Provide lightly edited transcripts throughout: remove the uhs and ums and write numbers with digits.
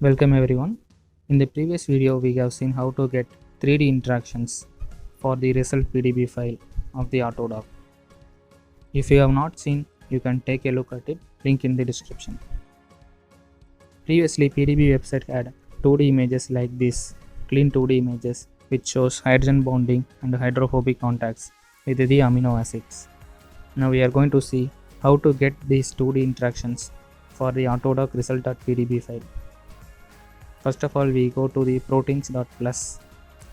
Welcome everyone. In the previous video we have seen how to get 3D interactions for the result PDB file of the Autodoc. If you have not seen, you can take a look at it, link in the description. Previously PDB website had 2D images like this, clean 2D images which shows hydrogen bonding and hydrophobic contacts with the amino acids. Now we are going to see how to get these 2D interactions for the Autodoc result.pdb file. First of all, we go to the proteins.plus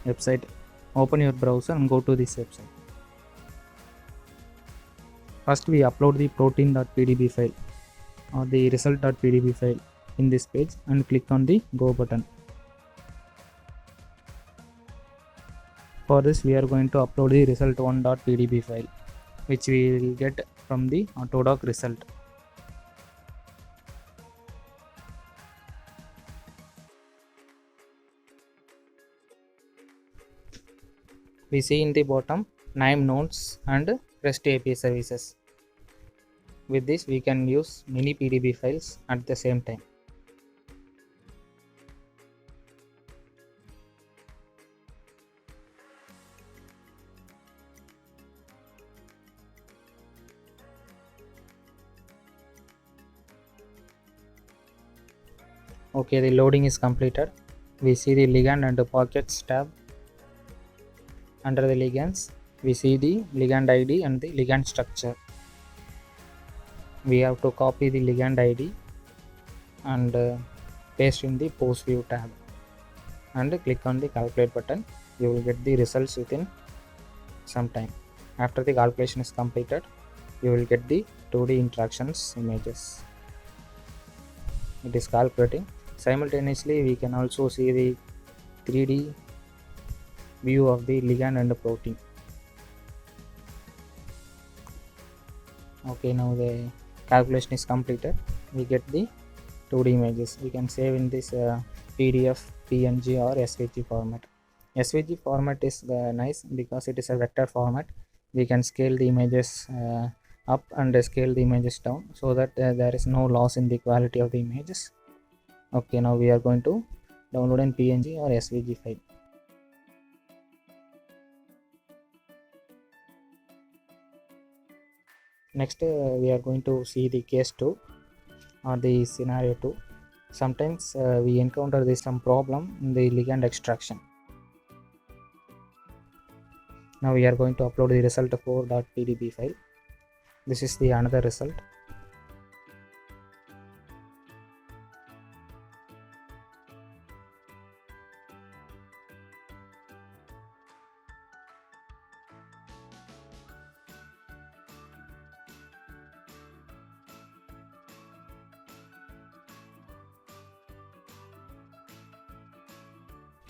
website. Open your browser and go to this website. First, we upload the protein.pdb file or the result.pdb file in this page and click on the go button. For this, we are going to upload the result1.pdb file, which we will get from the Autodoc result. We see in the bottom name nodes and REST API services. With this, we can use many PDB files at the same time. Okay, the loading is completed. We see the ligand and the pockets tab. Under the ligands, we see the ligand ID and the ligand structure. We have to copy the ligand ID and paste in the post view tab and click on the calculate button. You will get the results within some time. After the calculation is completed, you will get the 2D interactions images. It is calculating. Simultaneously, we can also see the 3D view of the ligand and the protein. Okay, now the calculation is completed. We get the 2D images. We can save in this PDF, PNG or SVG format. SVG format is nice because it is a vector format. We can scale the images up and scale the images down so that there is no loss in the quality of the images. Okay, now we are going to download an PNG or SVG file. Next, we are going to see the case 2 or the scenario 2. Sometimes we encounter this some problem in the ligand extraction. Now we are going to upload the result4.pdb file. This is the another result.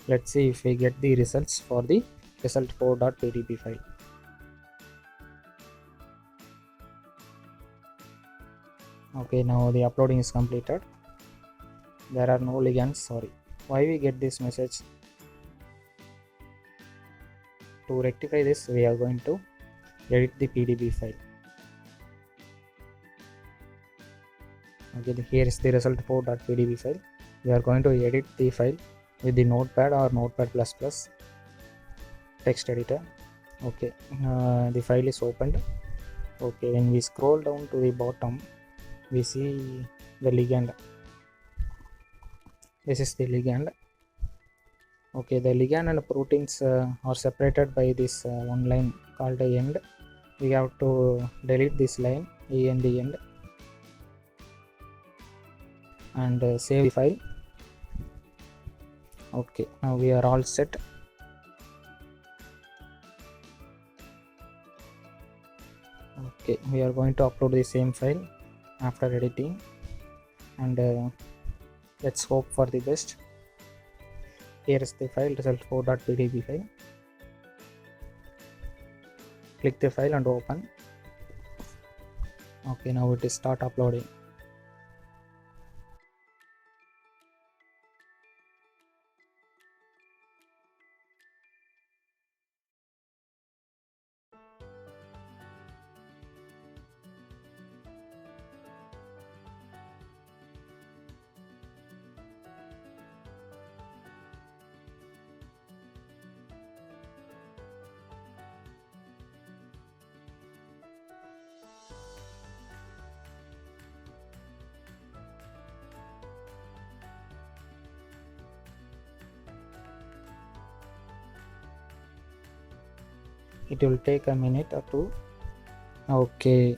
Let's see if we get the results for the result4.pdb file. Okay, now the uploading is completed. There are no ligands. Sorry. Why we get this message? To rectify this, we are going to edit the PDB file. Okay, here is the result4.pdb file. We are going to edit the file with the notepad or notepad++ text editor. Okay, the file is opened. Okay, when we scroll down to the bottom, we see the ligand. This is the ligand. Okay, the ligand and proteins are separated by this one line called the end. We have to delete this line, end, and save the file. Okay, now we are all set. Okay, we are going to upload the same file after editing, and let's hope for the best. Here is the file, result4.pdb file. Click the file and open. Okay, now it is start uploading. It will take a minute or two. Okay,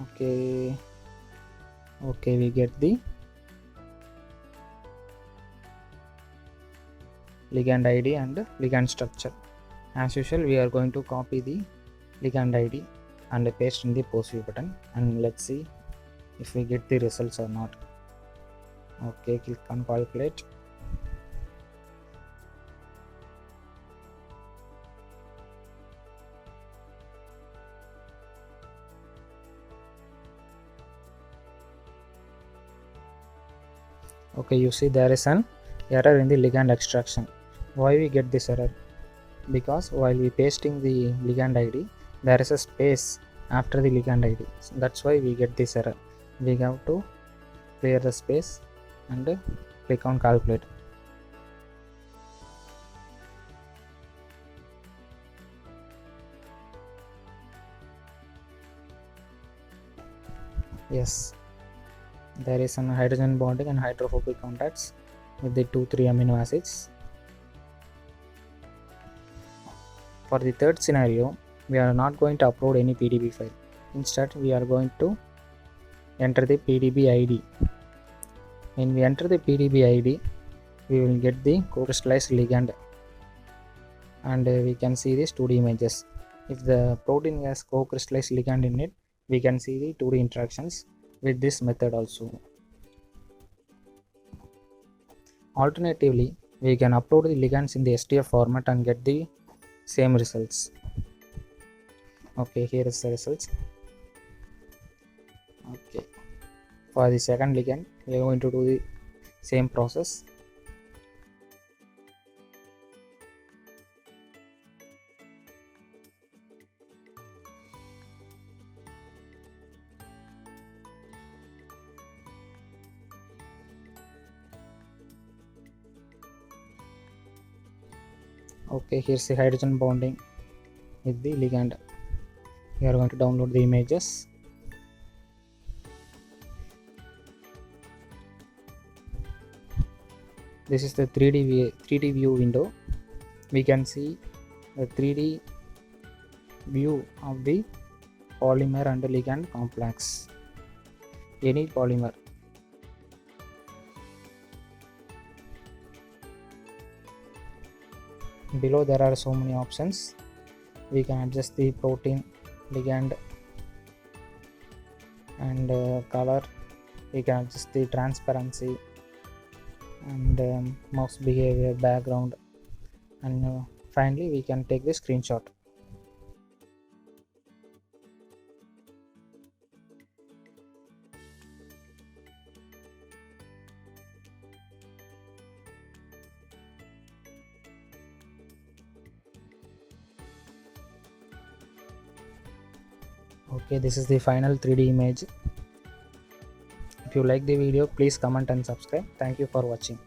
okay, okay, we get the ligand ID and ligand structure. As usual, we are going to copy the ligand ID and paste in the post view button, and let's see if we get the results or not. Okay, click on calculate. Okay, you see there is an error in the ligand extraction. Why we get this error? Because while we pasting the ligand ID, there is a space after the ligand ID. So that's why we get this error. We have to clear the space and click on calculate. Yes, there is some hydrogen bonding and hydrophobic contacts with the 2,3 amino acids. For the third scenario, we are not going to upload any PDB file. Instead, we are going to enter the PDB ID. When we enter the PDB ID, we will get the co-crystallized ligand, and we can see these 2D images. If the protein has co-crystallized ligand in it, we can see the 2D interactions with this method also. Alternatively, we can upload the ligands in the STF format and get the same results. Okay, here is the results. Okay, for the second ligand, we are going to do the same process. Okay, here's the hydrogen bonding with the ligand. We are going to download the images. This is the 3D view window. We can see the 3D view of the polymer and the ligand complex. Any polymer. Below there are so many options. We can adjust the protein, ligand, and color. We can adjust the transparency and mouse behavior, background, and finally we can take the screenshot. Okay, this is the final 3D image. If you like the video, please comment and subscribe. Thank you for watching.